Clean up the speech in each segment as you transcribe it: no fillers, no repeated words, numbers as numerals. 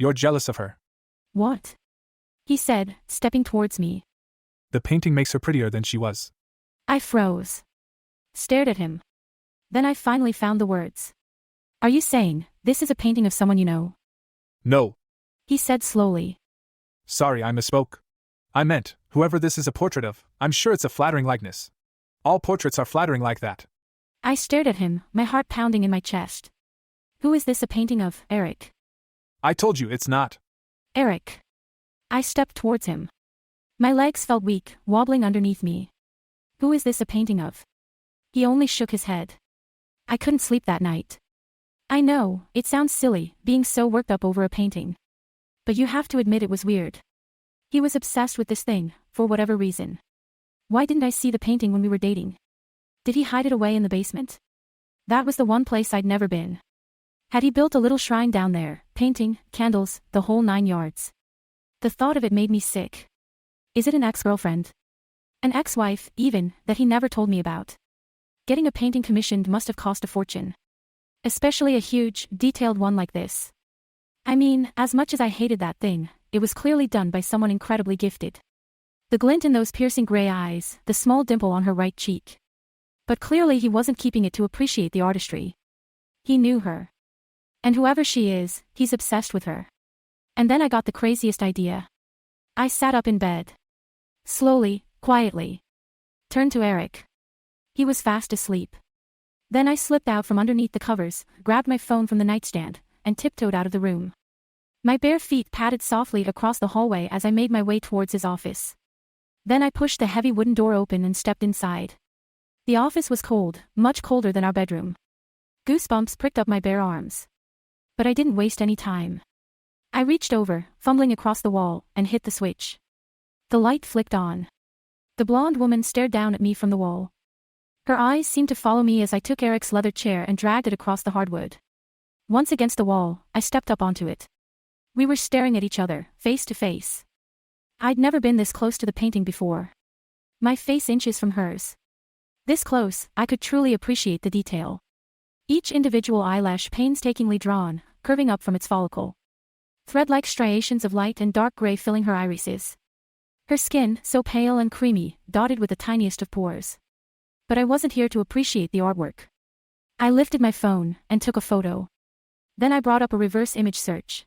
You're jealous of her. What? He said, stepping towards me. The painting makes her prettier than she was. I froze. Stared at him. Then I finally found the words. Are you saying, this is a painting of someone you know? No. He said slowly. Sorry, I misspoke. I meant, whoever this is a portrait of, I'm sure it's a flattering likeness. All portraits are flattering like that. I stared at him, my heart pounding in my chest. Who is this a painting of, Eric? I told you it's not. Eric. I stepped towards him. My legs felt weak, wobbling underneath me. Who is this a painting of? He only shook his head. I couldn't sleep that night. I know, it sounds silly, being so worked up over a painting. But you have to admit it was weird. He was obsessed with this thing, for whatever reason. Why didn't I see the painting when we were dating? Did he hide it away in the basement? That was the one place I'd never been. Had he built a little shrine down there, painting, candles, the whole 9 yards? The thought of it made me sick. Is it an ex-girlfriend? An ex-wife, even, that he never told me about? Getting a painting commissioned must have cost a fortune. Especially a huge, detailed one like this. I mean, as much as I hated that thing, it was clearly done by someone incredibly gifted. The glint in those piercing gray eyes, the small dimple on her right cheek. But clearly he wasn't keeping it to appreciate the artistry. He knew her. And whoever she is, he's obsessed with her. And then I got the craziest idea. I sat up in bed. Slowly, quietly. Turned to Eric. He was fast asleep. Then I slipped out from underneath the covers, grabbed my phone from the nightstand, and tiptoed out of the room. My bare feet padded softly across the hallway as I made my way towards his office. Then I pushed the heavy wooden door open and stepped inside. The office was cold, much colder than our bedroom. Goosebumps pricked up my bare arms. But I didn't waste any time. I reached over, fumbling across the wall, and hit the switch. The light flicked on. The blonde woman stared down at me from the wall. Her eyes seemed to follow me as I took Eric's leather chair and dragged it across the hardwood. Once against the wall, I stepped up onto it. We were staring at each other, face to face. I'd never been this close to the painting before. My face inches from hers. This close, I could truly appreciate the detail. Each individual eyelash painstakingly drawn, curving up from its follicle. Thread-like striations of light and dark gray filling her irises. Her skin, so pale and creamy, dotted with the tiniest of pores. But I wasn't here to appreciate the artwork. I lifted my phone and took a photo. Then I brought up a reverse image search.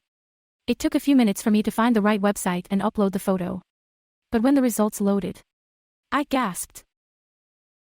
It took a few minutes for me to find the right website and upload the photo. But when the results loaded, I gasped.